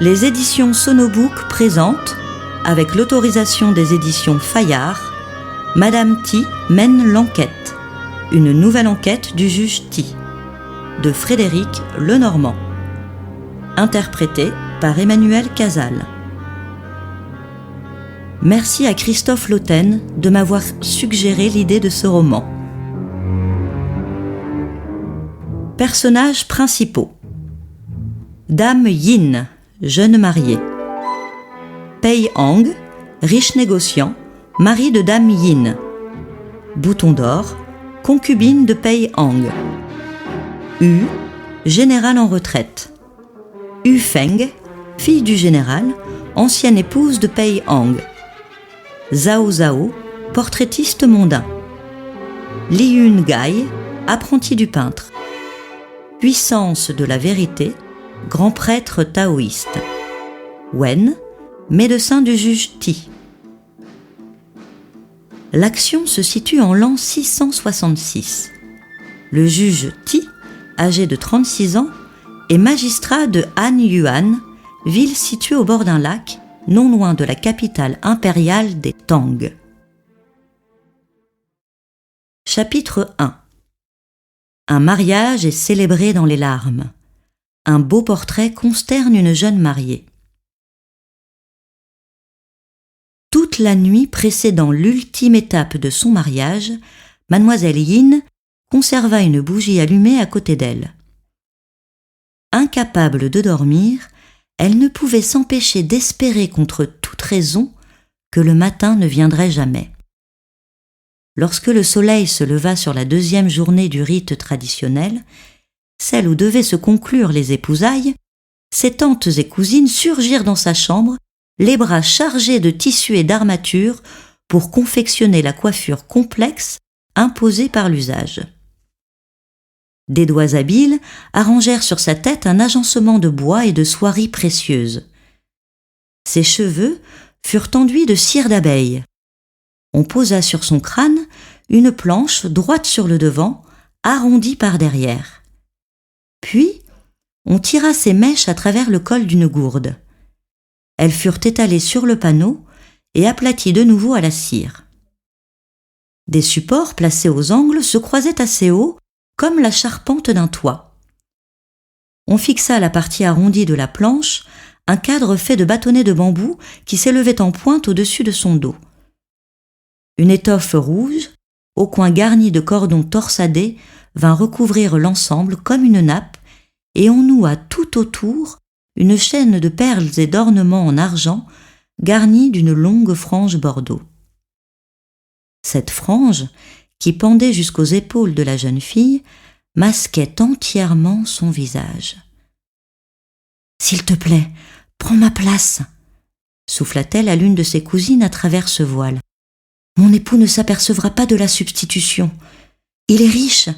Les éditions Sonobook présentent, avec l'autorisation des éditions Fayard, Madame T mène l'enquête, une nouvelle enquête du juge T, de Frédéric Lenormand, interprété par Emmanuel Casal. Merci à Christophe Lauten de m'avoir suggéré l'idée de ce roman. Personnages principaux. Dame Yin, jeune mariée. Pei Hang, riche négociant, mari de Dame Yin. Bouton d'or, concubine de Pei Hang. Yu, général en retraite. Yu Feng, fille du général, ancienne épouse de Pei Hang. Zhao Zhao, portraitiste mondain. Li Yun Gai, apprenti du peintre. Puissance de la vérité, grand prêtre taoïste. Wen, médecin du juge Ti. L'action se situe en l'an 666. Le juge Ti, âgé de 36 ans, est magistrat de Han Yuan, ville située au bord d'un lac, non loin de la capitale impériale des Tang. Chapitre 1. Un mariage est célébré dans les larmes. Un beau portrait consterne une jeune mariée. Toute la nuit précédant l'ultime étape de son mariage, Mademoiselle Yin conserva une bougie allumée à côté d'elle. Incapable de dormir, elle ne pouvait s'empêcher d'espérer contre toute raison que le matin ne viendrait jamais. Lorsque le soleil se leva sur la deuxième journée du rite traditionnel, celle où devaient se conclure les épousailles, ses tantes et cousines surgirent dans sa chambre, les bras chargés de tissus et d'armatures pour confectionner la coiffure complexe imposée par l'usage. Des doigts habiles arrangèrent sur sa tête un agencement de bois et de soieries précieuses. Ses cheveux furent enduits de cire d'abeille. On posa sur son crâne une planche droite sur le devant, arrondie par derrière. Puis, on tira ses mèches à travers le col d'une gourde. Elles furent étalées sur le panneau et aplaties de nouveau à la cire. Des supports placés aux angles se croisaient assez haut, comme la charpente d'un toit. On fixa à la partie arrondie de la planche un cadre fait de bâtonnets de bambou qui s'élevait en pointe au-dessus de son dos. Une étoffe rouge, au coin garnie de cordons torsadés, vint recouvrir l'ensemble comme une nappe, et on noua tout autour une chaîne de perles et d'ornements en argent garnie d'une longue frange bordeaux. Cette frange, qui pendait jusqu'aux épaules de la jeune fille, masquait entièrement son visage. « S'il te plaît, prends ma place » souffla-t-elle à l'une de ses cousines à travers ce voile. « Mon époux ne s'apercevra pas de la substitution. Il est riche,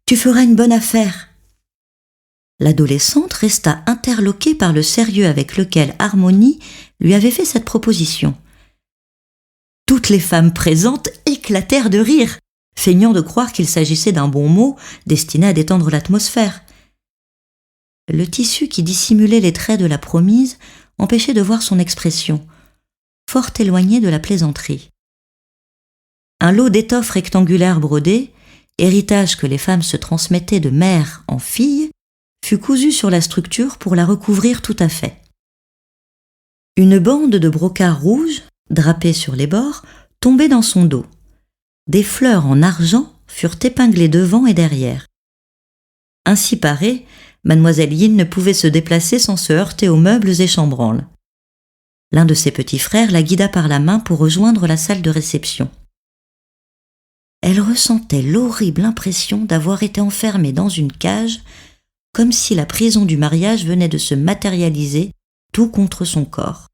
tu feras une bonne affaire. » L'adolescente resta interloquée par le sérieux avec lequel Harmonie lui avait fait cette proposition. Toutes les femmes présentes éclatèrent de rire, feignant de croire qu'il s'agissait d'un bon mot destiné à détendre l'atmosphère. Le tissu qui dissimulait les traits de la promise empêchait de voir son expression, fort éloignée de la plaisanterie. Un lot d'étoffes rectangulaires brodées, héritage que les femmes se transmettaient de mère en fille, fut cousu sur la structure pour la recouvrir tout à fait. Une bande de brocart rouge, drapée sur les bords, tombait dans son dos. Des fleurs en argent furent épinglées devant et derrière. Ainsi parée, Mademoiselle Yin ne pouvait se déplacer sans se heurter aux meubles et chambranles. L'un de ses petits frères la guida par la main pour rejoindre la salle de réception. Elle ressentait l'horrible impression d'avoir été enfermée dans une cage, comme si la prison du mariage venait de se matérialiser tout contre son corps.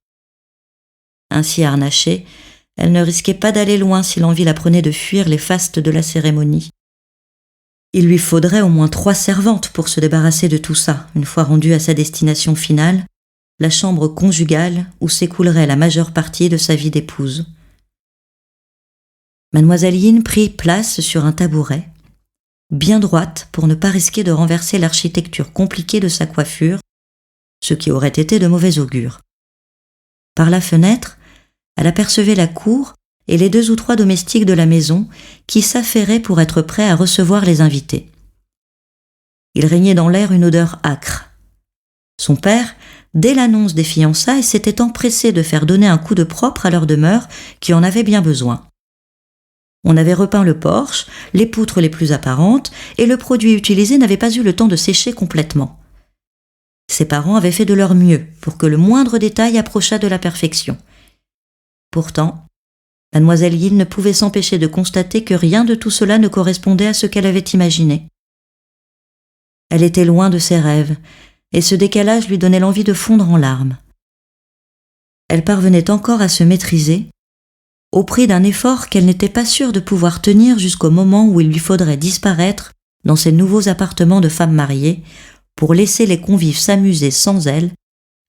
Ainsi harnachée, elle ne risquait pas d'aller loin si l'envie la prenait de fuir les fastes de la cérémonie. Il lui faudrait au moins 3 servantes pour se débarrasser de tout ça, une fois rendue à sa destination finale, la chambre conjugale où s'écoulerait la majeure partie de sa vie d'épouse. Mademoiselle Yin prit place sur un tabouret, bien droite pour ne pas risquer de renverser l'architecture compliquée de sa coiffure, ce qui aurait été de mauvais augure. Par la fenêtre, elle apercevait la cour et les 2 ou 3 domestiques de la maison qui s'affairaient pour être prêts à recevoir les invités. Il régnait dans l'air une odeur âcre. Son père, dès l'annonce des fiançailles, s'était empressé de faire donner un coup de propre à leur demeure qui en avait bien besoin. On avait repeint le porche, les poutres les plus apparentes, et le produit utilisé n'avait pas eu le temps de sécher complètement. Ses parents avaient fait de leur mieux pour que le moindre détail approchât de la perfection. Pourtant, Mademoiselle Yin ne pouvait s'empêcher de constater que rien de tout cela ne correspondait à ce qu'elle avait imaginé. Elle était loin de ses rêves, et ce décalage lui donnait l'envie de fondre en larmes. Elle parvenait encore à se maîtriser, au prix d'un effort qu'elle n'était pas sûre de pouvoir tenir jusqu'au moment où il lui faudrait disparaître dans ses nouveaux appartements de femme mariée pour laisser les convives s'amuser sans elle,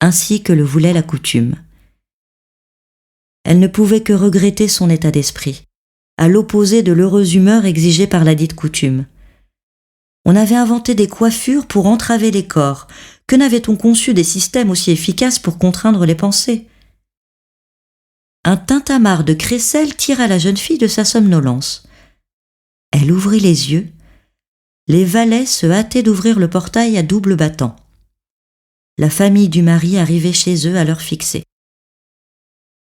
ainsi que le voulait la coutume. Elle ne pouvait que regretter son état d'esprit, à l'opposé de l'heureuse humeur exigée par la dite coutume. On avait inventé des coiffures pour entraver les corps. Que n'avait-on conçu des systèmes aussi efficaces pour contraindre les pensées ? Un tintamarre de crécelle tira la jeune fille de sa somnolence. Elle ouvrit les yeux. Les valets se hâtaient d'ouvrir le portail à double battant. La famille du mari arrivait chez eux à l'heure fixée.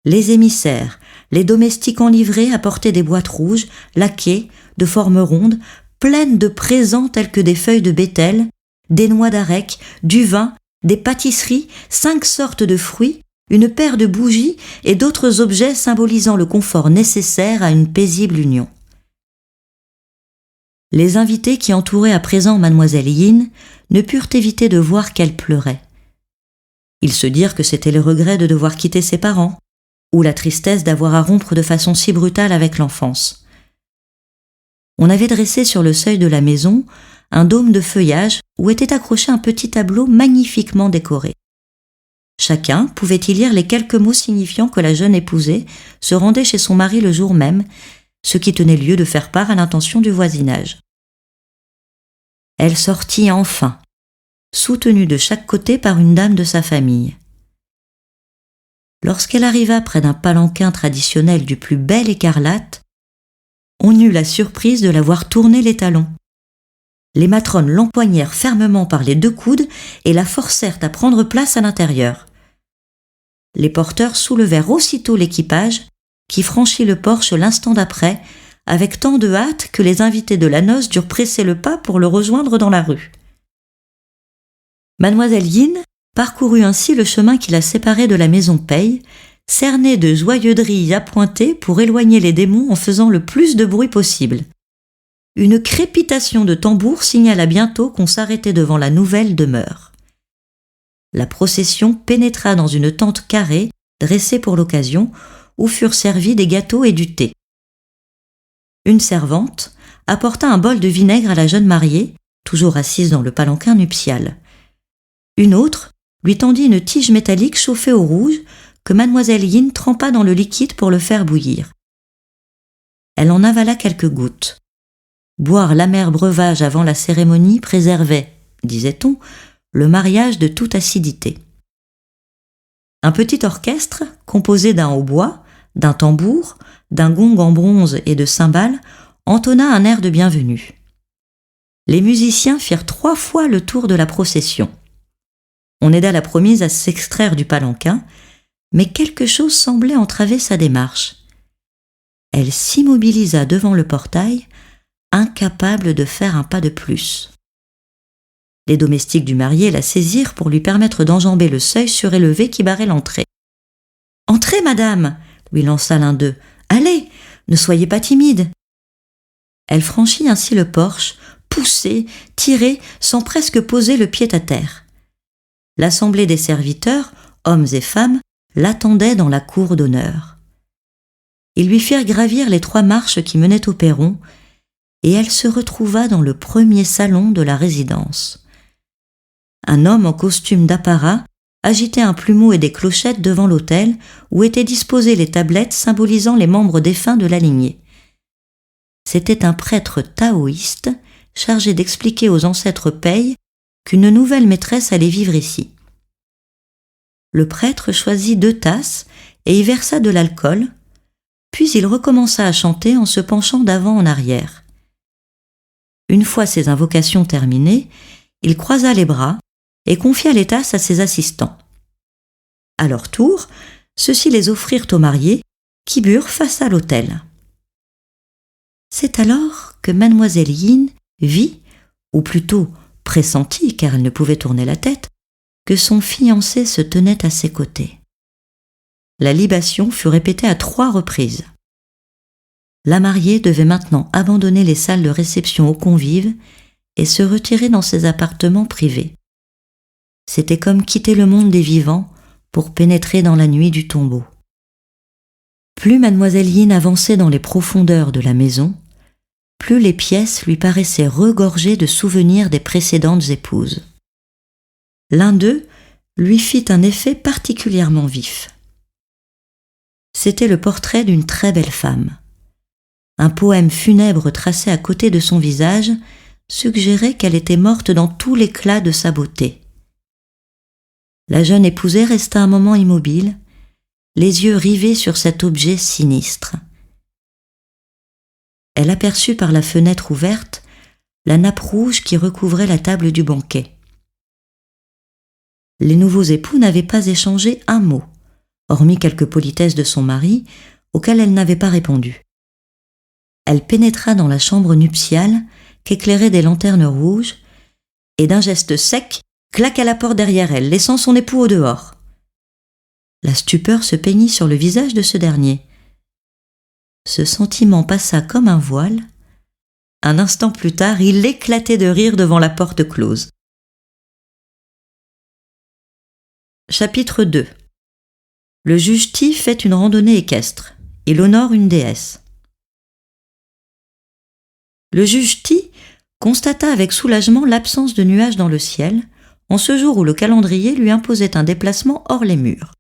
Les émissaires, les domestiques en livrée apportaient des boîtes rouges, laquées, de forme ronde, pleines de présents tels que des feuilles de bétel, des noix d'arec, du vin, des pâtisseries, 5 sortes de fruits, une paire de bougies et d'autres objets symbolisant le confort nécessaire à une paisible union. Les invités qui entouraient à présent Mademoiselle Yin ne purent éviter de voir qu'elle pleurait. Ils se dirent que c'était le regret de devoir quitter ses parents, ou la tristesse d'avoir à rompre de façon si brutale avec l'enfance. On avait dressé sur le seuil de la maison un dôme de feuillage où était accroché un petit tableau magnifiquement décoré. Chacun pouvait y lire les quelques mots signifiant que la jeune épousée se rendait chez son mari le jour même, ce qui tenait lieu de faire part à l'intention du voisinage. Elle sortit enfin, soutenue de chaque côté par une dame de sa famille. Lorsqu'elle arriva près d'un palanquin traditionnel du plus bel écarlate, on eut la surprise de la voir tourner les talons. Les matrones l'empoignèrent fermement par les 2 coudes et la forcèrent à prendre place à l'intérieur. Les porteurs soulevèrent aussitôt l'équipage, qui franchit le porche l'instant d'après, avec tant de hâte que les invités de la noce durent presser le pas pour le rejoindre dans la rue. Mademoiselle Yin parcourut ainsi le chemin qui la séparait de la maison Paye, cernée de joyeux drilles appointées pour éloigner les démons en faisant le plus de bruit possible. Une crépitation de tambours signala bientôt qu'on s'arrêtait devant la nouvelle demeure. La procession pénétra dans une tente carrée, dressée pour l'occasion, où furent servis des gâteaux et du thé. Une servante apporta un bol de vinaigre à la jeune mariée, toujours assise dans le palanquin nuptial. Une autre lui tendit une tige métallique chauffée au rouge que Mademoiselle Yin trempa dans le liquide pour le faire bouillir. Elle en avala quelques gouttes. Boire l'amer breuvage avant la cérémonie préservait, disait-on, le mariage de toute acidité. Un petit orchestre, composé d'un hautbois, d'un tambour, d'un gong en bronze et de cymbales, entonna un air de bienvenue. Les musiciens firent 3 fois le tour de la procession. On aida la promise à s'extraire du palanquin, mais quelque chose semblait entraver sa démarche. Elle s'immobilisa devant le portail, incapable de faire un pas de plus. Les domestiques du marié la saisirent pour lui permettre d'enjamber le seuil surélevé qui barrait l'entrée. « Entrez, madame !» lui lança l'un d'eux. « Allez, ne soyez pas timide !» Elle franchit ainsi le porche, poussée, tirée, sans presque poser le pied à terre. L'assemblée des serviteurs, hommes et femmes, l'attendait dans la cour d'honneur. Ils lui firent gravir les 3 marches qui menaient au perron, et elle se retrouva dans le premier salon de la résidence. Un homme en costume d'apparat agitait un plumeau et des clochettes devant l'autel où étaient disposées les tablettes symbolisant les membres défunts de la lignée. C'était un prêtre taoïste chargé d'expliquer aux ancêtres Paye qu'une nouvelle maîtresse allait vivre ici. le prêtre choisit 2 tasses et y versa de l'alcool, puis il recommença à chanter en se penchant d'avant en arrière. Une fois ses invocations terminées, il croisa les bras et confia les tasses à ses assistants. À leur tour, ceux-ci les offrirent aux mariés qui burent face à l'autel. C'est alors que mademoiselle Yin vit, ou plutôt pressentit car elle ne pouvait tourner la tête, que son fiancé se tenait à ses côtés. La libation fut répétée à 3 reprises. La mariée devait maintenant abandonner les salles de réception aux convives et se retirer dans ses appartements privés. C'était comme quitter le monde des vivants pour pénétrer dans la nuit du tombeau. Plus mademoiselle Yin avançait dans les profondeurs de la maison, plus les pièces lui paraissaient regorgées de souvenirs des précédentes épouses. L'un d'eux lui fit un effet particulièrement vif. C'était le portrait d'une très belle femme. Un poème funèbre tracé à côté de son visage suggérait qu'elle était morte dans tout l'éclat de sa beauté. La jeune épousée resta un moment immobile, les yeux rivés sur cet objet sinistre. Elle aperçut par la fenêtre ouverte la nappe rouge qui recouvrait la table du banquet. Les nouveaux époux n'avaient pas échangé un mot, hormis quelques politesses de son mari, auxquelles elle n'avait pas répondu. Elle pénétra dans la chambre nuptiale qu'éclairaient des lanternes rouges et d'un geste sec claqua la porte derrière elle, laissant son époux au dehors. La stupeur se peignit sur le visage de ce dernier. Ce sentiment passa comme un voile. Un instant plus tard, il éclatait de rire devant la porte close. Chapitre 2. Le juge Ti fait une randonnée équestre. Il honore une déesse. Le juge Ti constata avec soulagement l'absence de nuages dans le ciel, en ce jour où le calendrier lui imposait un déplacement hors les murs.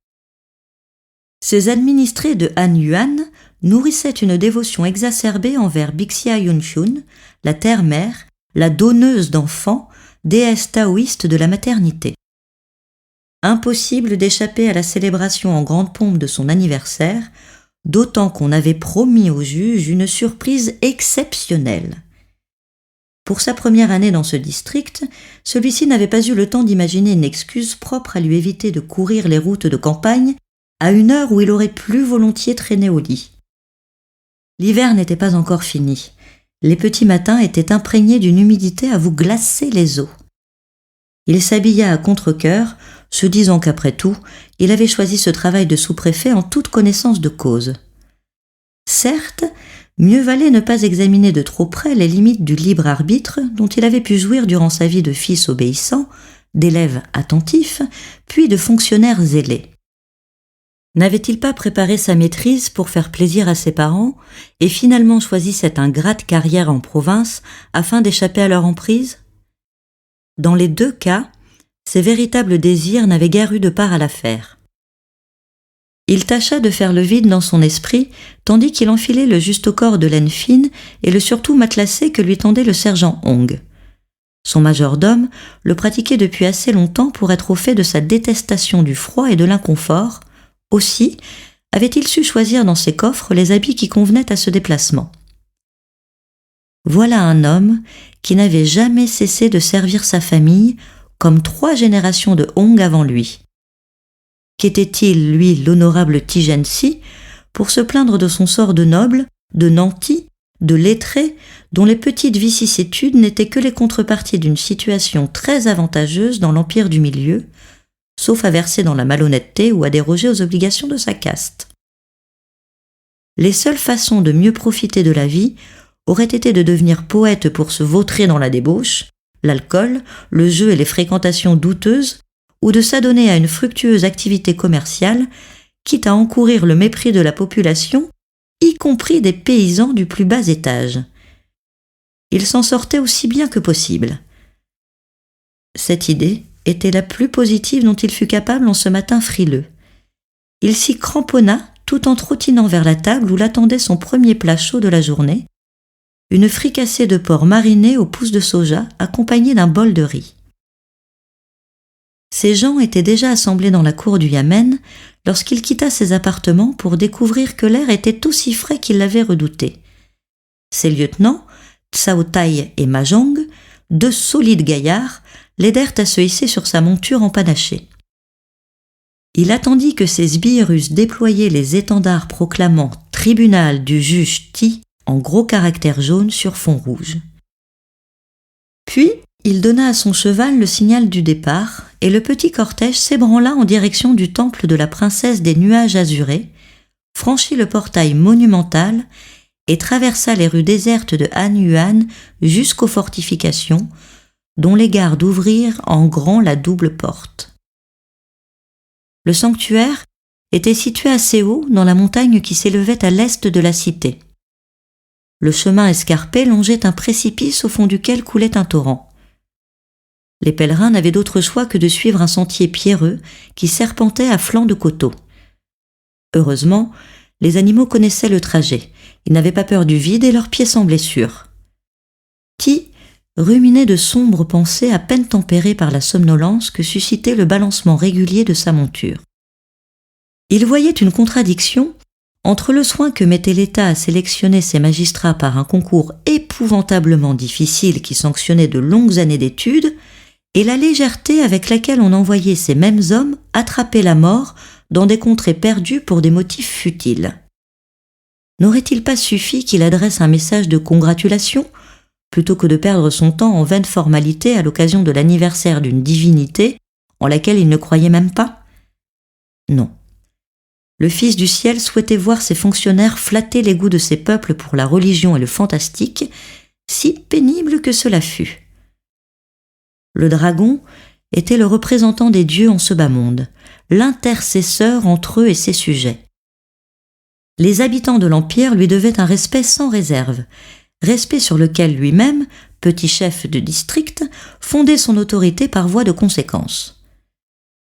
Ses administrés de Han Yuan nourrissaient une dévotion exacerbée envers Bixia Yunshun, la terre-mère, la donneuse d'enfants, déesse taoïste de la maternité. Impossible d'échapper à la célébration en grande pompe de son anniversaire, d'autant qu'on avait promis au juge une surprise exceptionnelle. Pour sa première année dans ce district, celui-ci n'avait pas eu le temps d'imaginer une excuse propre à lui éviter de courir les routes de campagne à une heure où il aurait plus volontiers traîné au lit. L'hiver n'était pas encore fini. Les petits matins étaient imprégnés d'une humidité à vous glacer les os. Il s'habilla à contre-cœur, se disant qu'après tout, il avait choisi ce travail de sous-préfet en toute connaissance de cause. Certes, mieux valait ne pas examiner de trop près les limites du libre arbitre dont il avait pu jouir durant sa vie de fils obéissant, d'élève attentif, puis de fonctionnaire zélé. N'avait-il pas préparé sa maîtrise pour faire plaisir à ses parents et finalement choisi cette ingrate carrière en province afin d'échapper à leur emprise ? Dans les 2 cas, ses véritables désirs n'avaient guère eu de part à l'affaire. Il tâcha de faire le vide dans son esprit, tandis qu'il enfilait le justaucorps de laine fine et le surtout matelassé que lui tendait le sergent Hong. Son majordome le pratiquait depuis assez longtemps pour être au fait de sa détestation du froid et de l'inconfort. Aussi avait-il su choisir dans ses coffres les habits qui convenaient à ce déplacement. Voilà un homme qui n'avait jamais cessé de servir sa famille comme 3 générations de Hong avant lui. Qu'était-il, lui, l'honorable Tigensi, pour se plaindre de son sort de noble, de nanti, de lettré, dont les petites vicissitudes n'étaient que les contreparties d'une situation très avantageuse dans l'empire du milieu, sauf à verser dans la malhonnêteté ou à déroger aux obligations de sa caste. Les seules façons de mieux profiter de la vie auraient été de devenir poète pour se vautrer dans la débauche, l'alcool, le jeu et les fréquentations douteuses, ou de s'adonner à une fructueuse activité commerciale, quitte à encourir le mépris de la population, y compris des paysans du plus bas étage. Il s'en sortait aussi bien que possible. Cette idée était la plus positive dont il fut capable en ce matin frileux. Il s'y cramponna tout en trottinant vers la table où l'attendait son premier plat chaud de la journée, une fricassée de porc mariné aux pousses de soja accompagnée d'un bol de riz. Ces gens étaient déjà assemblés dans la cour du yamen lorsqu'il quitta ses appartements pour découvrir que l'air était aussi frais qu'il l'avait redouté. Ses lieutenants, Tsaotai et Mahjong, deux solides gaillards, l'aidèrent à se hisser sur sa monture empanachée. Il attendit que ses sbires eussent déployé les étendards proclamant « Tribunal du juge Ti » en gros caractères jaunes sur fond rouge. Puis, il donna à son cheval le signal du départ et le petit cortège s'ébranla en direction du temple de la princesse des nuages azurés, franchit le portail monumental et traversa les rues désertes de Han Yuan jusqu'aux fortifications, dont les gardes ouvrirent en grand la double porte. Le sanctuaire était situé assez haut dans la montagne qui s'élevait à l'est de la cité. Le chemin escarpé longeait un précipice au fond duquel coulait un torrent. Les pèlerins n'avaient d'autre choix que de suivre un sentier pierreux qui serpentait à flanc de coteaux. Heureusement, les animaux connaissaient le trajet. Ils n'avaient pas peur du vide et leurs pieds semblaient sûrs. Ti ruminait de sombres pensées à peine tempérées par la somnolence que suscitait le balancement régulier de sa monture. Il voyait une contradiction entre le soin que mettait l'État à sélectionner ses magistrats par un concours épouvantablement difficile qui sanctionnait de longues années d'études et la légèreté avec laquelle on envoyait ces mêmes hommes attraper la mort dans des contrées perdues pour des motifs futiles. N'aurait-il pas suffi qu'il adresse un message de congratulation plutôt que de perdre son temps en vaines formalités à l'occasion de l'anniversaire d'une divinité en laquelle il ne croyait même pas ? Non. Le Fils du ciel souhaitait voir ses fonctionnaires flatter les goûts de ses peuples pour la religion et le fantastique, si pénible que cela fût. Le dragon était le représentant des dieux en ce bas monde, l'intercesseur entre eux et ses sujets. Les habitants de l'Empire lui devaient un respect sans réserve, respect sur lequel lui-même, petit chef de district, fondait son autorité par voie de conséquence.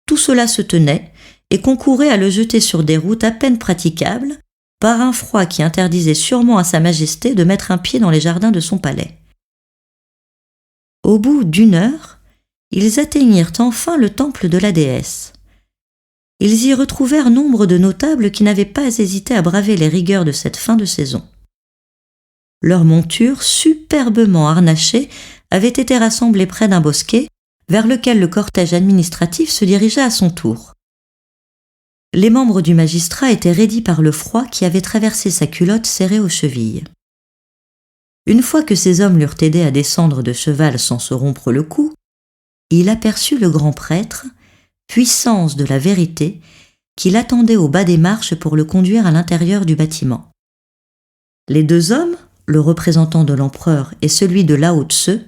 Tout cela se tenait et concourait à le jeter sur des routes à peine praticables, par un froid qui interdisait sûrement à Sa Majesté de mettre un pied dans les jardins de son palais. Au bout d'1 heure, ils atteignirent enfin le temple de la déesse. Ils y retrouvèrent nombre de notables qui n'avaient pas hésité à braver les rigueurs de cette fin de saison. Leurs montures, superbement harnachées, avaient été rassemblées près d'un bosquet, vers lequel le cortège administratif se dirigea à son tour. Les membres du magistrat étaient raidis par le froid qui avait traversé sa culotte serrée aux chevilles. Une fois que ces hommes l'eurent aidé à descendre de cheval sans se rompre le cou, il aperçut le grand prêtre, puissance de la vérité, qui l'attendait au bas des marches pour le conduire à l'intérieur du bâtiment. Les deux hommes, le représentant de l'empereur et celui de Lao Tse,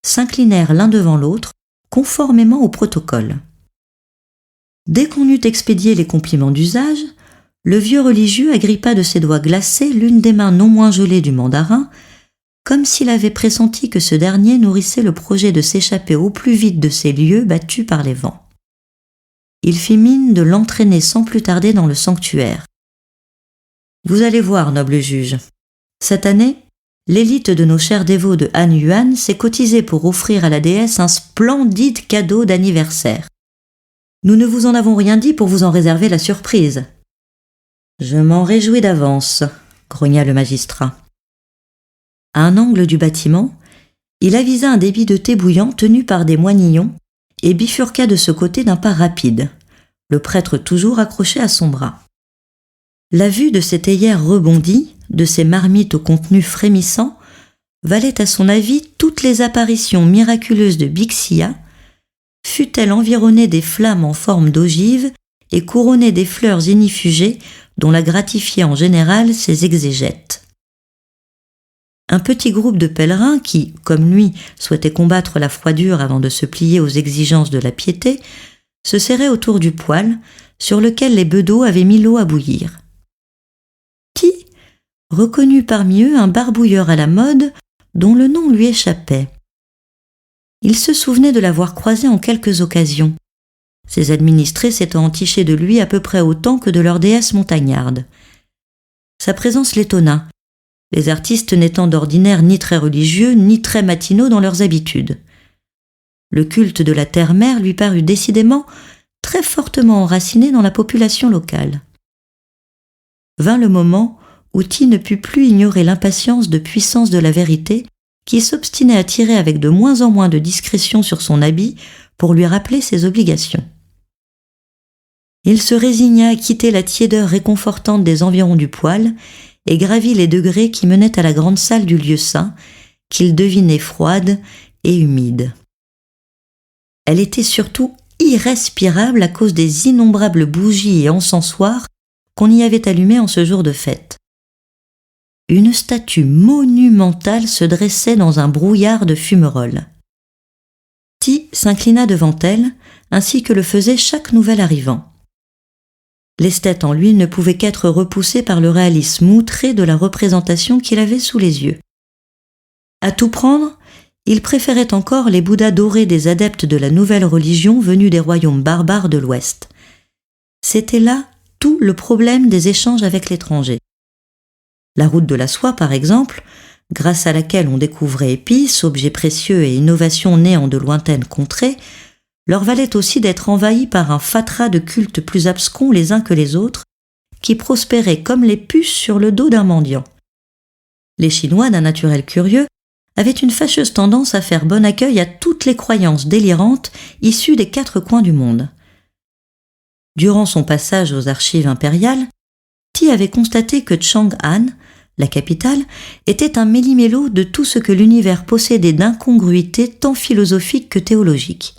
s'inclinèrent l'un devant l'autre, conformément au protocole. Dès qu'on eut expédié les compliments d'usage, le vieux religieux agrippa de ses doigts glacés l'une des mains non moins gelées du mandarin, comme s'il avait pressenti que ce dernier nourrissait le projet de s'échapper au plus vite de ces lieux battus par les vents. Il fit mine de l'entraîner sans plus tarder dans le sanctuaire. « Vous allez voir, noble juge. Cette année, l'élite de nos chers dévots de Han Yuan s'est cotisée pour offrir à la déesse un splendide cadeau d'anniversaire. Nous ne vous en avons rien dit pour vous en réserver la surprise. »« Je m'en réjouis d'avance, » grogna le magistrat. À un angle du bâtiment, il avisa un débit de thé bouillant tenu par des moignillons et bifurqua de ce côté d'un pas rapide, le prêtre toujours accroché à son bras. La vue de ces théières rebondies, de ces marmites au contenu frémissant, valait à son avis toutes les apparitions miraculeuses de Bixia, fût-elle environnée des flammes en forme d'ogive et couronnée des fleurs inifugées dont la gratifiaient en général ses exégètes. Un petit groupe de pèlerins qui, comme lui, souhaitaient combattre la froidure avant de se plier aux exigences de la piété, se serrait autour du poêle sur lequel les bedeaux avaient mis l'eau à bouillir. Ti reconnut parmi eux un barbouilleur à la mode dont le nom lui échappait. Il se souvenait de l'avoir croisé en quelques occasions, ses administrés s'étant entichés de lui à peu près autant que de leur déesse montagnarde. Sa présence l'étonna, les artistes n'étant d'ordinaire ni très religieux ni très matinaux dans leurs habitudes. Le culte de la terre-mère lui parut décidément très fortement enraciné dans la population locale. Vint le moment où Ti ne put plus ignorer l'impatience de puissance de la vérité qui s'obstinait à tirer avec de moins en moins de discrétion sur son habit pour lui rappeler ses obligations. Il se résigna à quitter la tiédeur réconfortante des environs du poêle et gravit les degrés qui menaient à la grande salle du lieu saint, qu'il devinait froide et humide. Elle était surtout irrespirable à cause des innombrables bougies et encensoirs qu'on y avait allumés en ce jour de fête. Une statue monumentale se dressait dans un brouillard de fumerolles. Ti s'inclina devant elle, ainsi que le faisait chaque nouvel arrivant. L'esthète en lui ne pouvait qu'être repoussé par le réalisme outré de la représentation qu'il avait sous les yeux. À tout prendre, il préférait encore les bouddhas dorés des adeptes de la nouvelle religion venus des royaumes barbares de l'Ouest. C'était là tout le problème des échanges avec l'étranger. La route de la soie, par exemple, grâce à laquelle on découvrait épices, objets précieux et innovations nées en de lointaines contrées, leur valait aussi d'être envahis par un fatras de cultes plus abscons les uns que les autres, qui prospéraient comme les puces sur le dos d'un mendiant. Les Chinois, d'un naturel curieux, avaient une fâcheuse tendance à faire bon accueil à toutes les croyances délirantes issues des 4 coins du monde. Durant son passage aux archives impériales, Ti avait constaté que Chang'an, la capitale, était un méli-mélo de tout ce que l'univers possédait d'incongruités tant philosophiques que théologiques.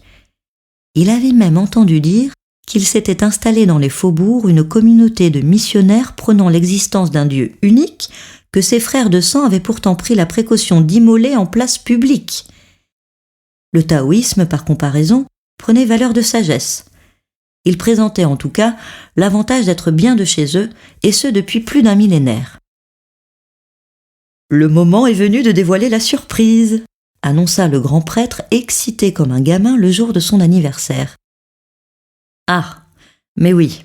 Il avait même entendu dire qu'il s'était installé dans les faubourgs une communauté de missionnaires prônant l'existence d'un Dieu unique que ses frères de sang avaient pourtant pris la précaution d'immoler en place publique. Le taoïsme, par comparaison, prenait valeur de sagesse. Il présentait en tout cas l'avantage d'être bien de chez eux, et ce depuis plus d'un millénaire. « Le moment est venu de dévoiler la surprise », annonça le grand prêtre excité comme un gamin le jour de son anniversaire. « Ah, mais oui »,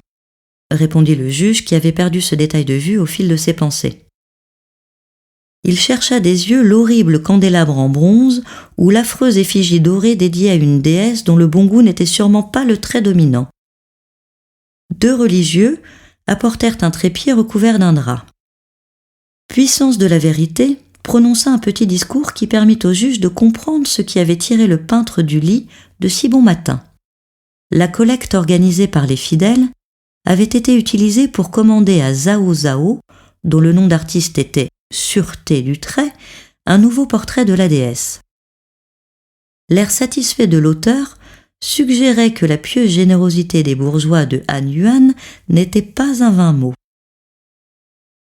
répondit le juge qui avait perdu ce détail de vue au fil de ses pensées. Il chercha des yeux l'horrible candélabre en bronze ou l'affreuse effigie dorée dédiée à une déesse dont le bon goût n'était sûrement pas le trait dominant. 2 religieux apportèrent un trépied recouvert d'un drap. Puissance de la vérité prononça un petit discours qui permit au juge de comprendre ce qui avait tiré le peintre du lit de si bon matin. La collecte organisée par les fidèles avait été utilisée pour commander à Zhao Zhao, dont le nom d'artiste était Sûreté du trait, un nouveau portrait de la déesse. L'air satisfait de l'auteur suggérait que la pieuse générosité des bourgeois de Han Yuan n'était pas un vain mot.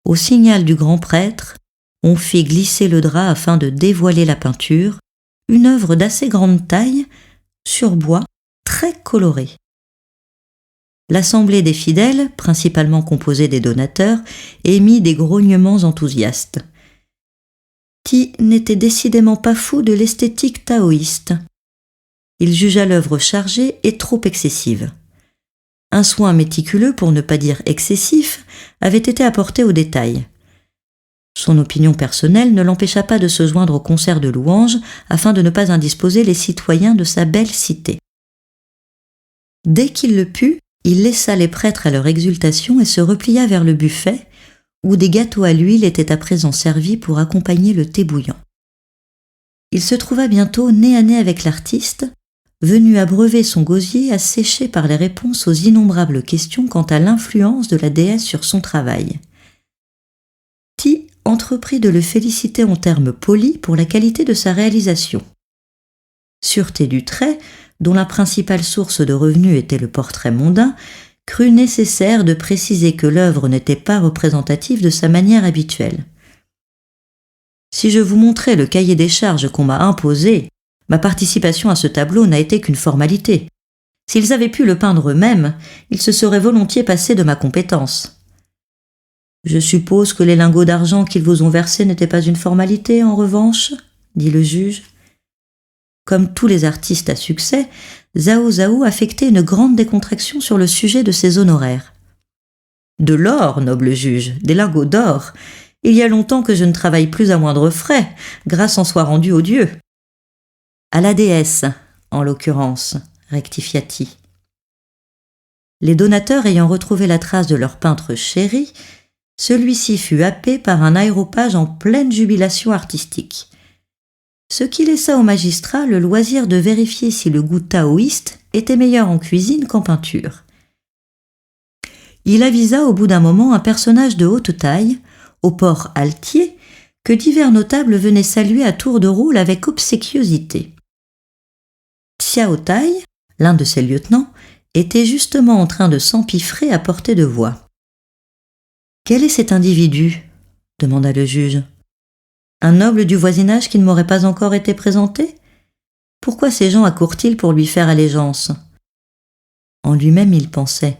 Au signal du grand prêtre, on fit glisser le drap afin de dévoiler la peinture, une œuvre d'assez grande taille, sur bois, très colorée. L'assemblée des fidèles, principalement composée des donateurs, émit des grognements enthousiastes. Ti n'était décidément pas fou de l'esthétique taoïste. Il jugea l'œuvre chargée et trop excessive. Un soin méticuleux, pour ne pas dire excessif, avait été apporté aux détails. Son opinion personnelle ne l'empêcha pas de se joindre au concert de louanges afin de ne pas indisposer les citoyens de sa belle cité. Dès qu'il le put, il laissa les prêtres à leur exultation et se replia vers le buffet, où des gâteaux à l'huile étaient à présent servis pour accompagner le thé bouillant. Il se trouva bientôt nez à nez avec l'artiste, venu abreuver son gosier asséché par les réponses aux innombrables questions quant à l'influence de la déesse sur son travail. Ti entreprit de le féliciter en termes polis pour la qualité de sa réalisation. Sûreté du trait, dont la principale source de revenus était le portrait mondain, crut nécessaire de préciser que l'œuvre n'était pas représentative de sa manière habituelle. « Si je vous montrais le cahier des charges qu'on m'a imposé, ma participation à ce tableau n'a été qu'une formalité. S'ils avaient pu le peindre eux-mêmes, ils se seraient volontiers passés de ma compétence. Je suppose que les lingots d'argent qu'ils vous ont versés n'étaient pas une formalité, en revanche, dit le juge. Comme tous les artistes à succès, Zhao Zhao affectait une grande décontraction sur le sujet de ses honoraires. De l'or, noble juge, des lingots d'or. Il y a longtemps que je ne travaille plus à moindre frais, grâce en soit rendue aux dieux. À la déesse, en l'occurrence, rectifia-t-il. Les donateurs ayant retrouvé la trace de leur peintre chéri, celui-ci fut happé par un aéropage en pleine jubilation artistique. Ce qui laissa au magistrat le loisir de vérifier si le goût taoïste était meilleur en cuisine qu'en peinture. Il avisa au bout d'un moment un personnage de haute taille, au port altier, que divers notables venaient saluer à tour de rôle avec obséquiosité. Xiao Tai, l'un de ses lieutenants, était justement en train de s'empiffrer à portée de voix. « Quel est cet individu ?» demanda le juge. « Un noble du voisinage qui ne m'aurait pas encore été présenté ? Pourquoi ces gens accourent-ils pour lui faire allégeance ?» En lui-même, il pensait,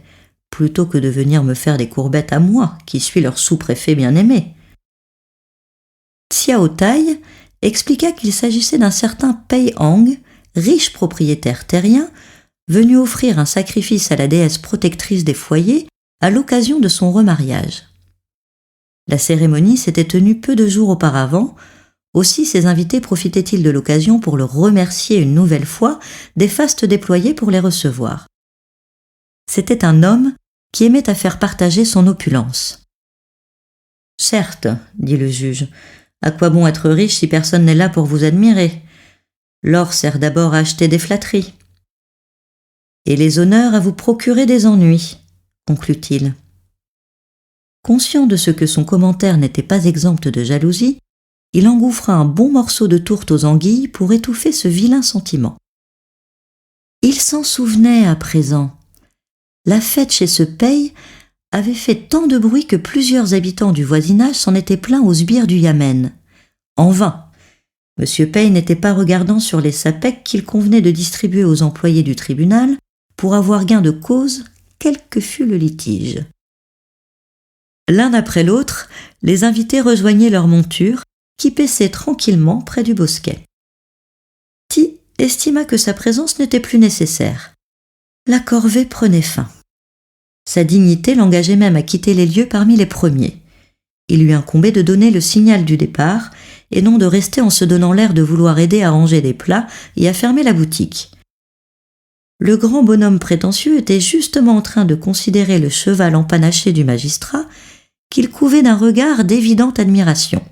plutôt que de venir me faire des courbettes à moi, qui suis leur sous-préfet bien-aimé. Xiao Tai expliqua qu'il s'agissait d'un certain Pei Hang, riche propriétaire terrien, venu offrir un sacrifice à la déesse protectrice des foyers à l'occasion de son remariage. La cérémonie s'était tenue peu de jours auparavant, aussi ses invités profitaient-ils de l'occasion pour le remercier une nouvelle fois des fastes déployés pour les recevoir. C'était un homme qui aimait à faire partager son opulence. « Certes, dit le juge, à quoi bon être riche si personne n'est là pour vous admirer ? L'or sert d'abord à acheter des flatteries. Et les honneurs à vous procurer des ennuis, conclut-il. Conscient de ce que son commentaire n'était pas exempt de jalousie, il engouffra un bon morceau de tourte aux anguilles pour étouffer ce vilain sentiment. Il s'en souvenait à présent. La fête chez ce Pei avait fait tant de bruit que plusieurs habitants du voisinage s'en étaient plaints aux sbires du Yamen. En vain. M. Pei n'était pas regardant sur les sapèques qu'il convenait de distribuer aux employés du tribunal pour avoir gain de cause, quel que fût le litige. L'un après l'autre, les invités rejoignaient leur monture, qui paissait tranquillement près du bosquet. Ti estima que sa présence n'était plus nécessaire. La corvée prenait fin. Sa dignité l'engageait même à quitter les lieux parmi les premiers. Il lui incombait de donner le signal du départ, et non de rester en se donnant l'air de vouloir aider à ranger des plats et à fermer la boutique. Le grand bonhomme prétentieux était justement en train de considérer le cheval empanaché du magistrat, qu'il couvait d'un regard d'évidente admiration.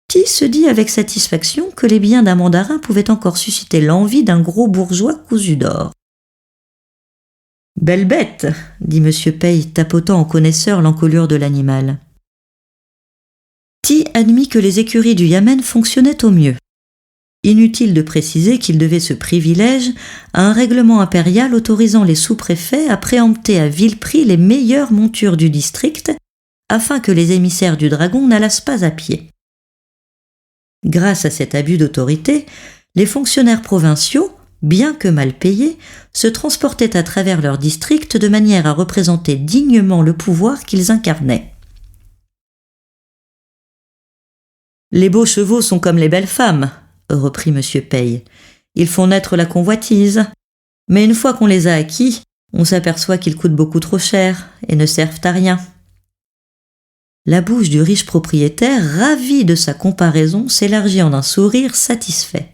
Ti se dit avec satisfaction que les biens d'un mandarin pouvaient encore susciter l'envie d'un gros bourgeois cousu d'or. « Belle bête !» dit M. Pei, tapotant en connaisseur l'encolure de l'animal. Ti admit que les écuries du Yamen fonctionnaient au mieux. Inutile de préciser qu'il devait ce privilège à un règlement impérial autorisant les sous-préfets à préempter à vil prix les meilleures montures du district afin que les émissaires du dragon n'allassent pas à pied. Grâce à cet abus d'autorité, les fonctionnaires provinciaux, bien que mal payés, se transportaient à travers leur district de manière à représenter dignement le pouvoir qu'ils incarnaient. « Les beaux chevaux sont comme les belles femmes », reprit M. Pei. « Ils font naître la convoitise, mais une fois qu'on les a acquis, on s'aperçoit qu'ils coûtent beaucoup trop cher et ne servent à rien. » La bouche du riche propriétaire, ravi de sa comparaison, s'élargit en un sourire satisfait.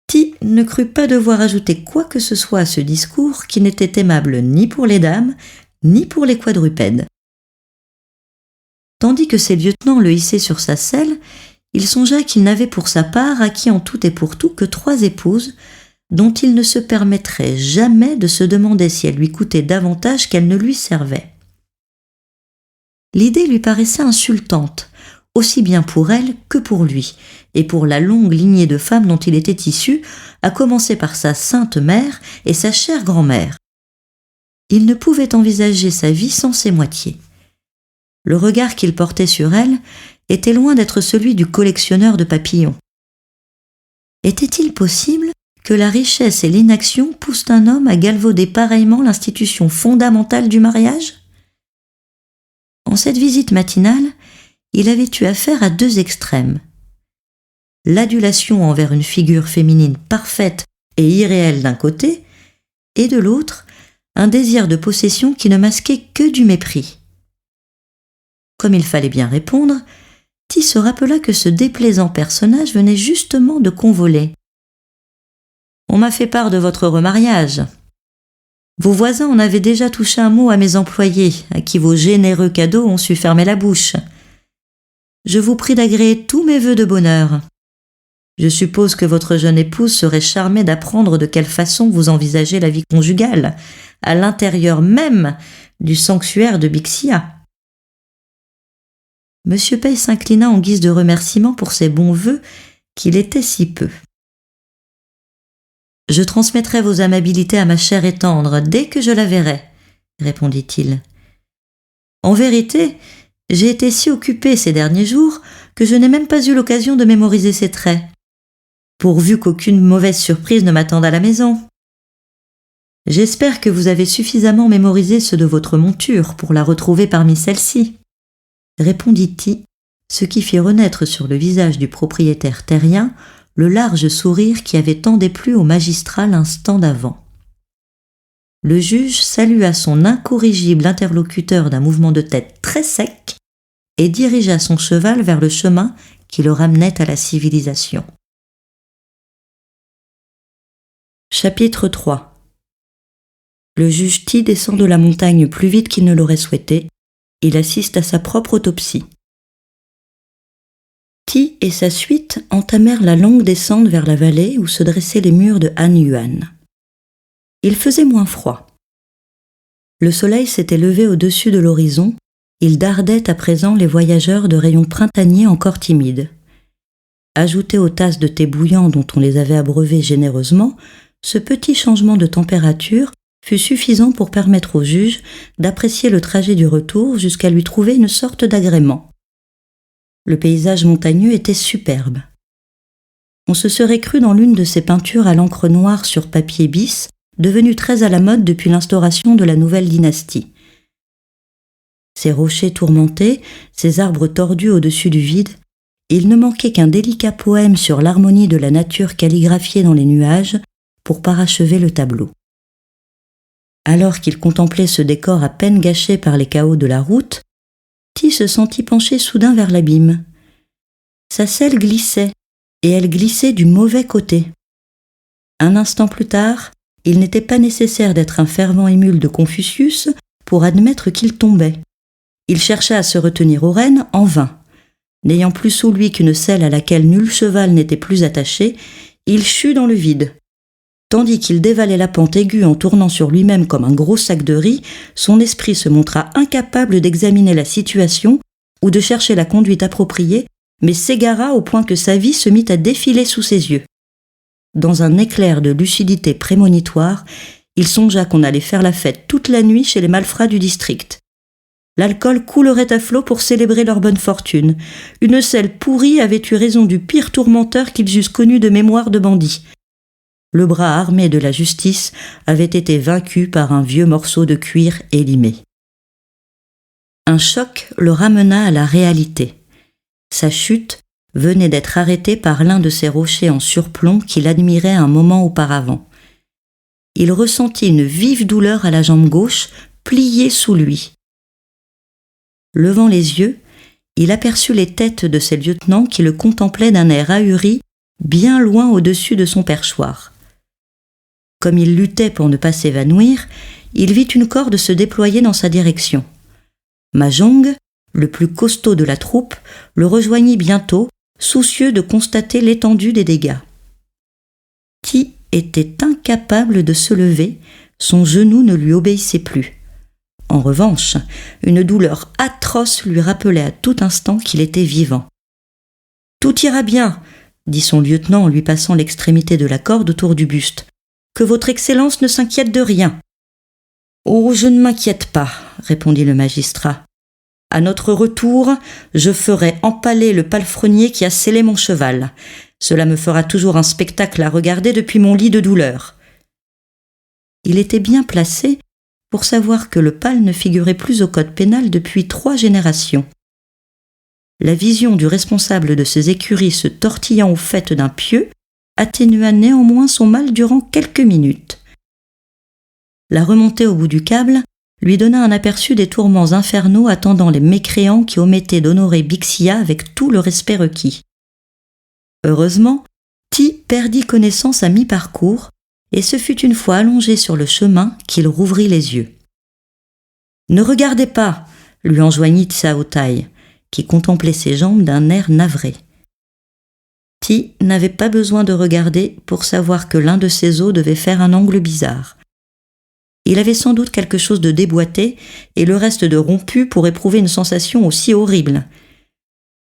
Ti ne crut pas devoir ajouter quoi que ce soit à ce discours qui n'était aimable ni pour les dames, ni pour les quadrupèdes. Tandis que ses lieutenants le hissaient sur sa selle, il songea qu'il n'avait pour sa part acquis en tout et pour tout que 3 épouses, dont il ne se permettrait jamais de se demander si elles lui coûtaient davantage qu'elles ne lui servaient. L'idée lui paraissait insultante, aussi bien pour elle que pour lui, et pour la longue lignée de femmes dont il était issu, à commencer par sa sainte mère et sa chère grand-mère. Il ne pouvait envisager sa vie sans ses moitiés. Le regard qu'il portait sur elle était loin d'être celui du collectionneur de papillons. Était-il possible que la richesse et l'inaction poussent un homme à galvauder pareillement l'institution fondamentale du mariage ? En cette visite matinale, il avait eu affaire à 2 extrêmes. L'adulation envers une figure féminine parfaite et irréelle d'un côté, et de l'autre, un désir de possession qui ne masquait que du mépris. Comme il fallait bien répondre, Ti se rappela que ce déplaisant personnage venait justement de convoler. On m'a fait part de votre remariage. Vos voisins en avaient déjà touché un mot à mes employés, à qui vos généreux cadeaux ont su fermer la bouche. Je vous prie d'agréer tous mes vœux de bonheur. Je suppose que votre jeune épouse serait charmée d'apprendre de quelle façon vous envisagez la vie conjugale, à l'intérieur même du sanctuaire de Bixia. M. Pei s'inclina en guise de remerciement pour ses bons vœux qu'il était si peu. « Je transmettrai vos amabilités à ma chère et tendre dès que je la verrai, » répondit-il. « En vérité, j'ai été si occupé ces derniers jours que je n'ai même pas eu l'occasion de mémoriser ses traits, pourvu qu'aucune mauvaise surprise ne m'attende à la maison. J'espère que vous avez suffisamment mémorisé ceux de votre monture pour la retrouver parmi celles-ci, » répondit-il, ce qui fit renaître sur le visage du propriétaire terrien le large sourire qui avait tant déplu au magistrat l'instant d'avant. Le juge salua son incorrigible interlocuteur d'un mouvement de tête très sec et dirigea son cheval vers le chemin qui le ramenait à la civilisation. Chapitre 3. Le juge Ti descend de la montagne plus vite qu'il ne l'aurait souhaité. Il assiste à sa propre autopsie. Ti et sa suite entamèrent la longue descente vers la vallée où se dressaient les murs de Han Yuan. Il faisait moins froid. Le soleil s'était levé au-dessus de l'horizon. Il dardait à présent les voyageurs de rayons printaniers encore timides. Ajouté aux tasses de thé bouillant dont on les avait abreuvés généreusement, ce petit changement de température fut suffisant pour permettre au juge d'apprécier le trajet du retour jusqu'à lui trouver une sorte d'agrément. Le paysage montagneux était superbe. On se serait cru dans l'une de ces peintures à l'encre noire sur papier bis, devenue très à la mode depuis l'instauration de la nouvelle dynastie. Ces rochers tourmentés, ces arbres tordus au-dessus du vide, il ne manquait qu'un délicat poème sur l'harmonie de la nature calligraphié dans les nuages pour parachever le tableau. Alors qu'il contemplait ce décor à peine gâché par les chaos de la route, Ti se sentit pencher soudain vers l'abîme. Sa selle glissait, et elle glissait du mauvais côté. Un instant plus tard, il n'était pas nécessaire d'être un fervent émule de Confucius pour admettre qu'il tombait. Il chercha à se retenir aux rênes en vain. N'ayant plus sous lui qu'une selle à laquelle nul cheval n'était plus attaché, il chut dans le vide. Tandis qu'il dévalait la pente aiguë en tournant sur lui-même comme un gros sac de riz, son esprit se montra incapable d'examiner la situation ou de chercher la conduite appropriée, mais s'égara au point que sa vie se mit à défiler sous ses yeux. Dans un éclair de lucidité prémonitoire, il songea qu'on allait faire la fête toute la nuit chez les malfrats du district. L'alcool coulerait à flots pour célébrer leur bonne fortune. Une selle pourrie avait eu raison du pire tourmenteur qu'ils eussent connu de mémoire de bandits. Le bras armé de la justice avait été vaincu par un vieux morceau de cuir élimé. Un choc le ramena à la réalité. Sa chute venait d'être arrêtée par l'un de ces rochers en surplomb qu'il admirait un moment auparavant. Il ressentit une vive douleur à la jambe gauche, pliée sous lui. Levant les yeux, il aperçut les têtes de ses lieutenants qui le contemplaient d'un air ahuri, bien loin au-dessus de son perchoir. Comme il luttait pour ne pas s'évanouir, il vit une corde se déployer dans sa direction. Mahjong, le plus costaud de la troupe, le rejoignit bientôt, soucieux de constater l'étendue des dégâts. Ti était incapable de se lever, son genou ne lui obéissait plus. En revanche, une douleur atroce lui rappelait à tout instant qu'il était vivant. « Tout ira bien », dit son lieutenant en lui passant l'extrémité de la corde autour du buste. « Que votre Excellence ne s'inquiète de rien. »« Oh, je ne m'inquiète pas, » répondit le magistrat. « À notre retour, je ferai empaler le palefrenier qui a scellé mon cheval. Cela me fera toujours un spectacle à regarder depuis mon lit de douleur. » Il était bien placé pour savoir que le pal ne figurait plus au code pénal depuis 3 générations. La vision du responsable de ses écuries se tortillant au faîte d'un pieu atténua néanmoins son mal durant quelques minutes. La remontée au bout du câble lui donna un aperçu des tourments infernaux attendant les mécréants qui omettaient d'honorer Bixia avec tout le respect requis. Heureusement, Ti perdit connaissance à mi-parcours, et ce fut une fois allongé sur le chemin qu'il rouvrit les yeux. « Ne regardez pas !» lui enjoignit Xiaotai, qui contemplait ses jambes d'un air navré. Ti n'avait pas besoin de regarder pour savoir que l'un de ses os devait faire un angle bizarre. Il avait sans doute quelque chose de déboîté et le reste de rompu pour éprouver une sensation aussi horrible.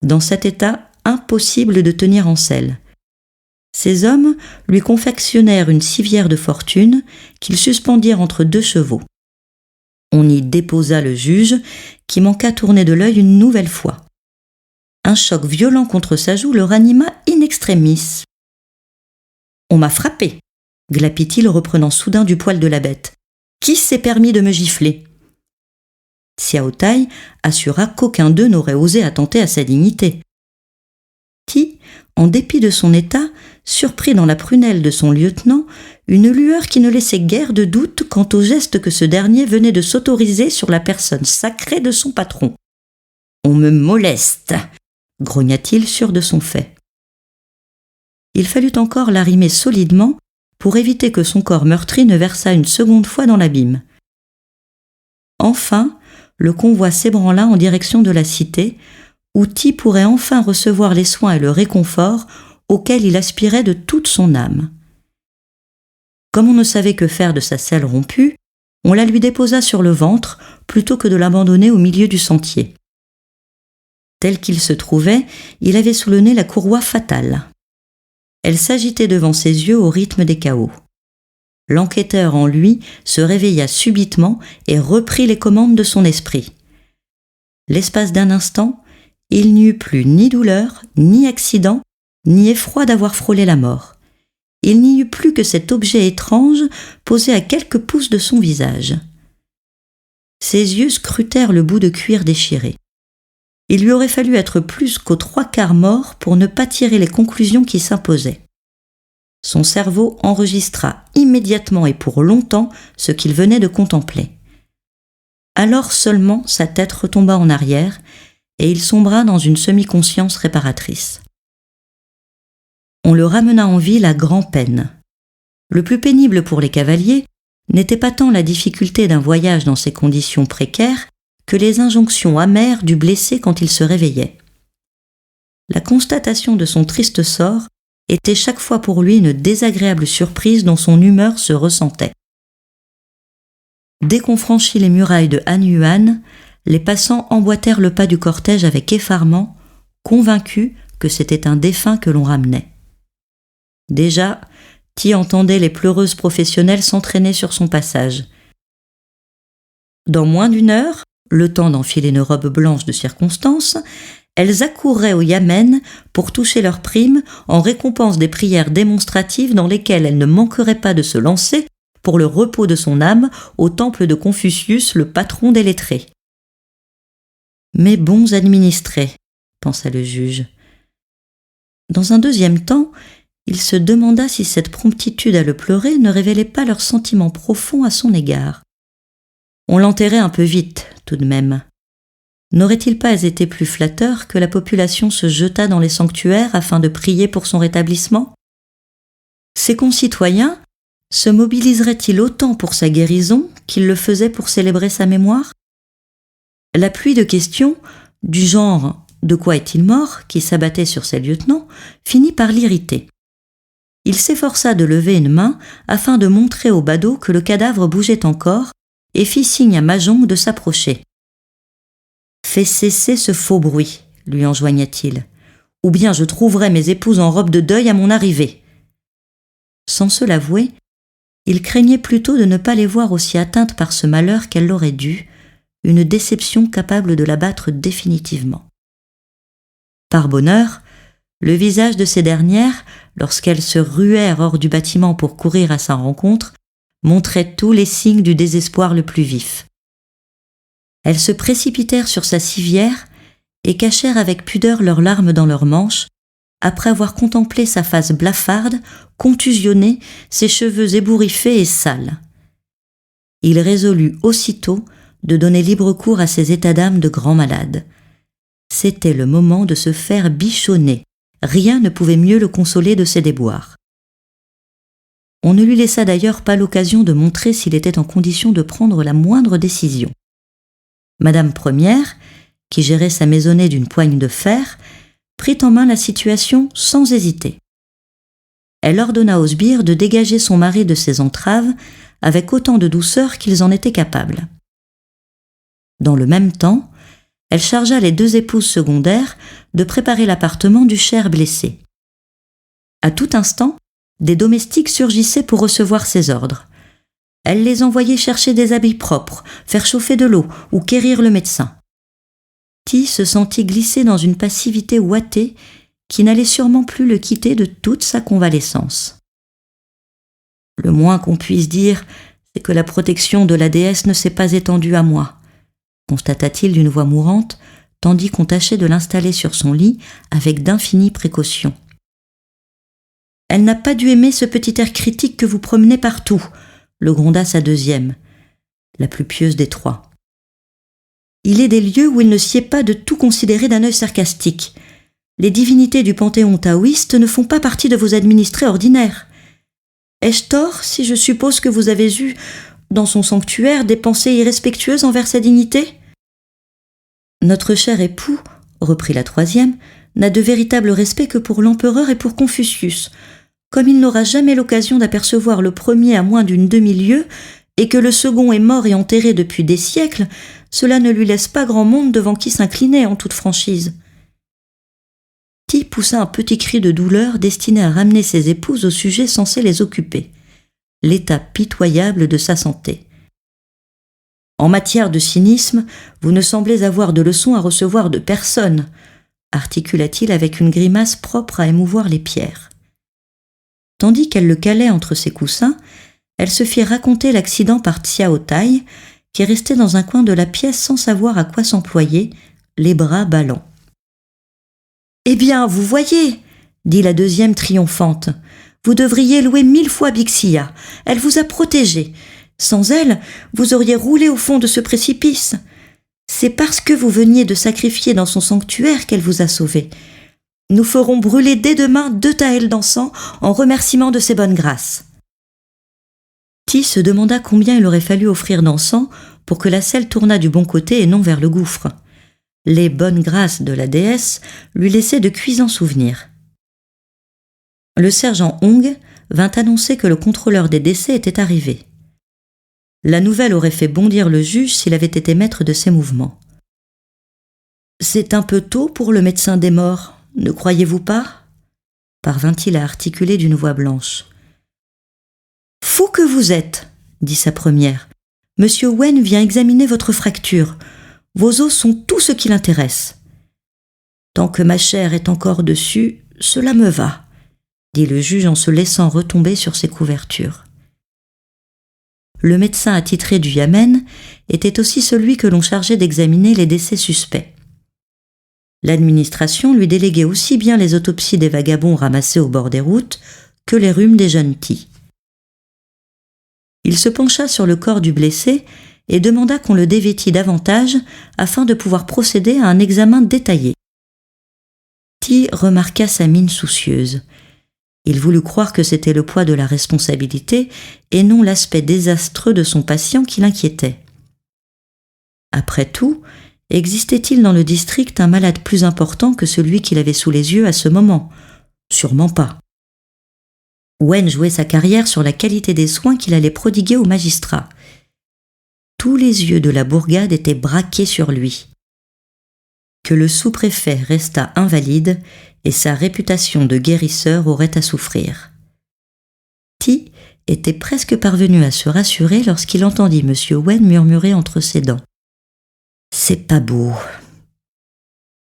Dans cet état, impossible de tenir en selle. Ces hommes lui confectionnèrent une civière de fortune qu'ils suspendirent entre 2 chevaux. On y déposa le juge, qui manqua tourner de l'œil une nouvelle fois. Un choc violent contre sa joue le ranima in extremis. « On m'a frappé !» glapit-il, reprenant soudain du poil de la bête. « Qui s'est permis de me gifler ?» Xiaotai assura qu'aucun d'eux n'aurait osé attenter à sa dignité. Ti, en dépit de son état, surprit dans la prunelle de son lieutenant une lueur qui ne laissait guère de doute quant au geste que ce dernier venait de s'autoriser sur la personne sacrée de son patron. « On me moleste !» grogna-t-il, sûr de son fait. Il fallut encore l'arrimer solidement pour éviter que son corps meurtri ne versât une seconde fois dans l'abîme. Enfin, le convoi s'ébranla en direction de la cité, où Ti pourrait enfin recevoir les soins et le réconfort auquel il aspirait de toute son âme. Comme on ne savait que faire de sa selle rompue, on la lui déposa sur le ventre plutôt que de l'abandonner au milieu du sentier. Tel qu'il se trouvait, il avait sous le nez la courroie fatale. Elle s'agitait devant ses yeux au rythme des chaos. L'enquêteur en lui se réveilla subitement et reprit les commandes de son esprit. L'espace d'un instant, il n'y eut plus ni douleur, ni accident, ni effroi d'avoir frôlé la mort. Il n'y eut plus que cet objet étrange posé à quelques pouces de son visage. Ses yeux scrutèrent le bout de cuir déchiré. Il lui aurait fallu être plus qu'aux 3/4 mort pour ne pas tirer les conclusions qui s'imposaient. Son cerveau enregistra immédiatement et pour longtemps ce qu'il venait de contempler. Alors seulement sa tête retomba en arrière et il sombra dans une semi-conscience réparatrice. On le ramena en ville à grand-peine. Le plus pénible pour les cavaliers n'était pas tant la difficulté d'un voyage dans ces conditions précaires que les injonctions amères du blessé quand il se réveillait. La constatation de son triste sort était chaque fois pour lui une désagréable surprise dont son humeur se ressentait. Dès qu'on franchit les murailles de Han-Yuan, les passants emboîtèrent le pas du cortège avec effarement, convaincus que c'était un défunt que l'on ramenait. Déjà, Ti entendait les pleureuses professionnelles s'entraîner sur son passage. Dans moins d'1 heure, le temps d'enfiler une robe blanche de circonstance, elles accouraient au yamen pour toucher leur prime en récompense des prières démonstratives dans lesquelles elles ne manqueraient pas de se lancer pour le repos de son âme au temple de Confucius, le patron des lettrés. Mes bons administrés, pensa le juge. Dans un deuxième temps, il se demanda si cette promptitude à le pleurer ne révélait pas leur sentiment profond à son égard. On l'enterrait un peu vite, tout de même. N'aurait-il pas été plus flatteur que la population se jetât dans les sanctuaires afin de prier pour son rétablissement ? Ses concitoyens se mobiliseraient-ils autant pour sa guérison qu'ils le faisaient pour célébrer sa mémoire ? La pluie de questions, du genre « De quoi est-il mort ?», qui s'abattait sur ses lieutenants, finit par l'irriter. Il s'efforça de lever une main afin de montrer au badaud que le cadavre bougeait encore et fit signe à Mahjong de s'approcher. « Fais cesser ce faux bruit », lui enjoigna-t-il, « ou bien je trouverai mes épouses en robe de deuil à mon arrivée. » Sans se l'avouer, il craignait plutôt de ne pas les voir aussi atteintes par ce malheur qu'elle l'aurait dû, une déception capable de l'abattre définitivement. Par bonheur, le visage de ces dernières, lorsqu'elles se ruèrent hors du bâtiment pour courir à sa rencontre, montrait tous les signes du désespoir le plus vif. Elles se précipitèrent sur sa civière et cachèrent avec pudeur leurs larmes dans leurs manches, après avoir contemplé sa face blafarde, contusionnée, ses cheveux ébouriffés et sales. Il résolut aussitôt de donner libre cours à ses états d'âme de grand malade. C'était le moment de se faire bichonner. Rien ne pouvait mieux le consoler de ses déboires. On ne lui laissa d'ailleurs pas l'occasion de montrer s'il était en condition de prendre la moindre décision. Madame Première, qui gérait sa maisonnée d'une poigne de fer, prit en main la situation sans hésiter. Elle ordonna aux sbires de dégager son mari de ses entraves avec autant de douceur qu'ils en étaient capables. Dans le même temps, elle chargea les 2 épouses secondaires de préparer l'appartement du cher blessé. À tout instant, des domestiques surgissaient pour recevoir ses ordres. Elle les envoyait chercher des habits propres, faire chauffer de l'eau ou quérir le médecin. T se sentit glisser dans une passivité ouatée qui n'allait sûrement plus le quitter de toute sa convalescence. Le moins qu'on puisse dire, c'est que la protection de la déesse ne s'est pas étendue à moi, constata-t-il d'une voix mourante, tandis qu'on tâchait de l'installer sur son lit avec d'infinies précautions. Elle n'a pas dû aimer ce petit air critique que vous promenez partout, le gronda sa deuxième, la plus pieuse des 3. Il est des lieux où il ne sied pas de tout considérer d'un œil sarcastique. Les divinités du panthéon taoïste ne font pas partie de vos administrés ordinaires. Ai-je tort si je suppose que vous avez eu, dans son sanctuaire, des pensées irrespectueuses envers sa dignité ? Notre cher époux, reprit la 3e, n'a de véritable respect que pour l'empereur et pour Confucius. Comme il n'aura jamais l'occasion d'apercevoir le premier à moins d'une demi-lieue, et que le second est mort et enterré depuis des siècles, cela ne lui laisse pas grand monde devant qui s'incliner en toute franchise. T poussa un petit cri de douleur destiné à ramener ses épouses au sujet censé les occuper, l'état pitoyable de sa santé. En matière de cynisme, vous ne semblez avoir de leçons à recevoir de personne, articula-t-il avec une grimace propre à émouvoir les pierres. Tandis qu'elle le calait entre ses coussins, elle se fit raconter l'accident par Xiao Tai, qui restait dans un coin de la pièce sans savoir à quoi s'employer, les bras ballants. « Eh bien, vous voyez, dit la 2e triomphante, vous devriez louer 1000 fois Bixia, elle vous a protégé. Sans elle, vous auriez roulé au fond de ce précipice. C'est parce que vous veniez de sacrifier dans son sanctuaire qu'elle vous a sauvé. Nous ferons brûler dès demain 2 taëls d'encens en remerciement de ses bonnes grâces. » T se demanda combien il aurait fallu offrir d'encens pour que la selle tournât du bon côté et non vers le gouffre. Les bonnes grâces de la déesse lui laissaient de cuisants souvenirs. Le sergent Hong vint annoncer que le contrôleur des décès était arrivé. La nouvelle aurait fait bondir le juge s'il avait été maître de ses mouvements. « C'est un peu tôt pour le médecin des morts, ne croyez-vous pas ?» parvint-il à articuler d'une voix blanche. « Fou que vous êtes, dit sa première. Monsieur Wen vient examiner votre fracture. Vos os sont tout ce qui l'intéresse. Tant que ma chair est encore dessus, cela me va, dit le juge en se laissant retomber sur ses couvertures. Le médecin attitré du Yamen était aussi celui que l'on chargeait d'examiner les décès suspects. L'administration lui déléguait aussi bien les autopsies des vagabonds ramassés au bord des routes que les rhumes des jeunes tis. Il se pencha sur le corps du blessé et demanda qu'on le dévêtît davantage afin de pouvoir procéder à un examen détaillé. Ti remarqua sa mine soucieuse. Il voulut croire que c'était le poids de la responsabilité et non l'aspect désastreux de son patient qui l'inquiétait. Après tout, existait-il dans le district un malade plus important que celui qu'il avait sous les yeux à ce moment ? Sûrement pas. Wen jouait sa carrière sur la qualité des soins qu'il allait prodiguer au magistrat. Tous les yeux de la bourgade étaient braqués sur lui. Que le sous-préfet restât invalide et sa réputation de guérisseur aurait à souffrir. Ti était presque parvenu à se rassurer lorsqu'il entendit M. Wen murmurer entre ses dents. « C'est pas beau. »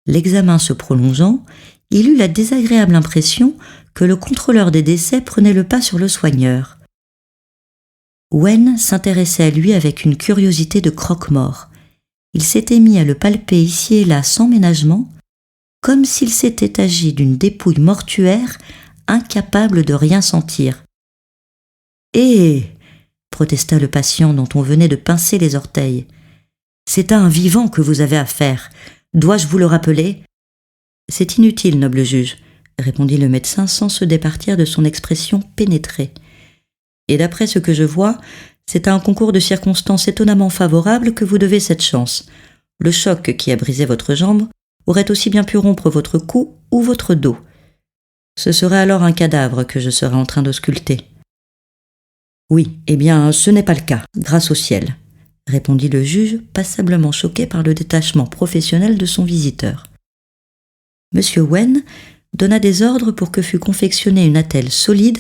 L'examen se prolongeant, il eut la désagréable impression que le contrôleur des décès prenait le pas sur le soigneur. Wen s'intéressait à lui avec une curiosité de croque-mort. Il s'était mis à le palper ici et là sans ménagement, comme s'il s'était agi d'une dépouille mortuaire incapable de rien sentir. « Eh !» protesta le patient dont on venait de pincer les orteils. « C'est à un vivant que vous avez affaire. Dois-je vous le rappeler ?»« C'est inutile, noble juge, » répondit le médecin sans se départir de son expression pénétrée. Et d'après ce que je vois, c'est à un concours de circonstances étonnamment favorable que vous devez cette chance. Le choc qui a brisé votre jambe aurait aussi bien pu rompre votre cou ou votre dos. Ce serait alors un cadavre que je serais en train d'ausculter. Oui, eh bien, ce n'est pas le cas, grâce au ciel, répondit le juge, passablement choqué par le détachement professionnel de son visiteur. Monsieur Wen donna des ordres pour que fût confectionnée une attelle solide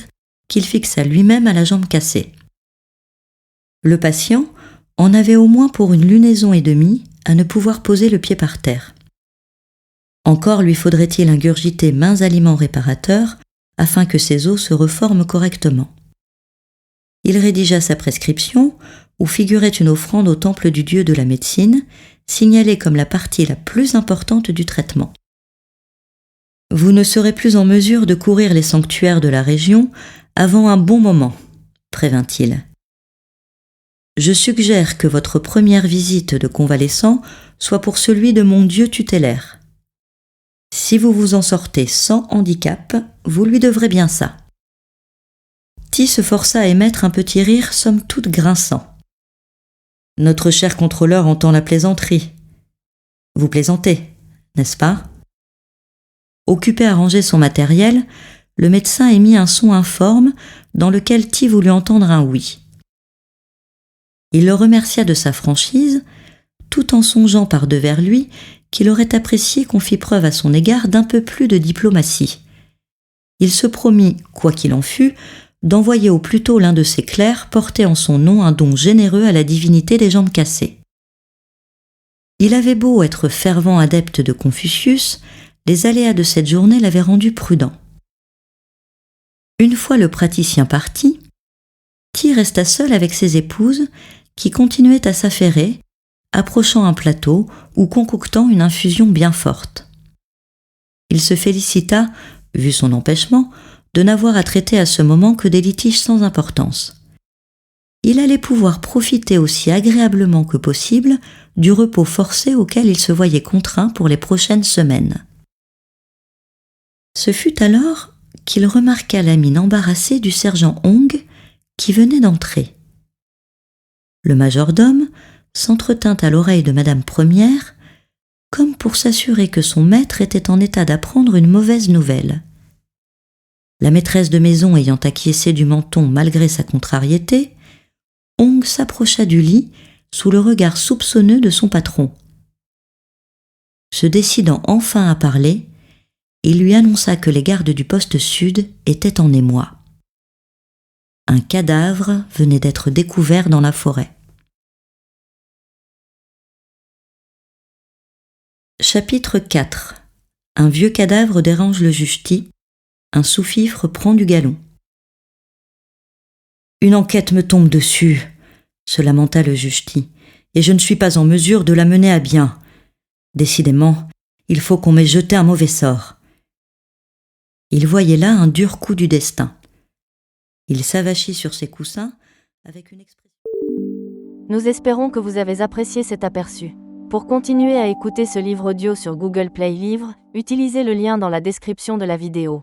qu'il fixa lui-même à la jambe cassée. Le patient en avait au moins pour une lunaison et demie à ne pouvoir poser le pied par terre. Encore lui faudrait-il ingurgiter maints aliments réparateurs afin que ses os se reforment correctement. Il rédigea sa prescription où figurait une offrande au temple du dieu de la médecine, signalée comme la partie la plus importante du traitement. Vous ne serez plus en mesure de courir les sanctuaires de la région avant un bon moment, prévint-il. Je suggère que votre première visite de convalescent soit pour celui de mon dieu tutélaire. Si vous vous en sortez sans handicap, vous lui devrez bien ça. Ti se força à émettre un petit rire somme toute grinçant. Notre cher contrôleur entend la plaisanterie. Vous plaisantez, n'est-ce pas? Occupé à ranger son matériel, le médecin émit un son informe dans lequel Ti voulut entendre un oui. Il le remercia de sa franchise, tout en songeant par-devers lui qu'il aurait apprécié qu'on fît preuve à son égard d'un peu plus de diplomatie. Il se promit, quoi qu'il en fût, d'envoyer au plus tôt l'un de ses clercs porter en son nom un don généreux à la divinité des jambes cassées. Il avait beau être fervent adepte de Confucius, les aléas de cette journée l'avaient rendu prudent. Une fois le praticien parti, Ti resta seul avec ses épouses qui continuaient à s'affairer, approchant un plateau ou concoctant une infusion bien forte. Il se félicita, vu son empêchement, de n'avoir à traiter à ce moment que des litiges sans importance. Il allait pouvoir profiter aussi agréablement que possible du repos forcé auquel il se voyait contraint pour les prochaines semaines. Ce fut alors qu'il remarqua la mine embarrassée du sergent Hong qui venait d'entrer. Le majordome s'entretint à l'oreille de Madame Première, comme pour s'assurer que son maître était en état d'apprendre une mauvaise nouvelle. La maîtresse de maison ayant acquiescé du menton malgré sa contrariété, Hong s'approcha du lit sous le regard soupçonneux de son patron. Se décidant enfin à parler, il lui annonça que les gardes du poste sud étaient en émoi. Un cadavre venait d'être découvert dans la forêt. Chapitre 4. Un vieux cadavre dérange le juge Ti. Un sous-fifre prend du galon. Une enquête me tombe dessus, se lamenta le juge Ti, et je ne suis pas en mesure de la mener à bien. Décidément, il faut qu'on m'ait jeté un mauvais sort. Il voyait là un dur coup du destin. Il s'avachit sur ses coussins avec une expression... Nous espérons que vous avez apprécié cet aperçu. Pour continuer à écouter ce livre audio sur Google Play Livres, utilisez le lien dans la description de la vidéo.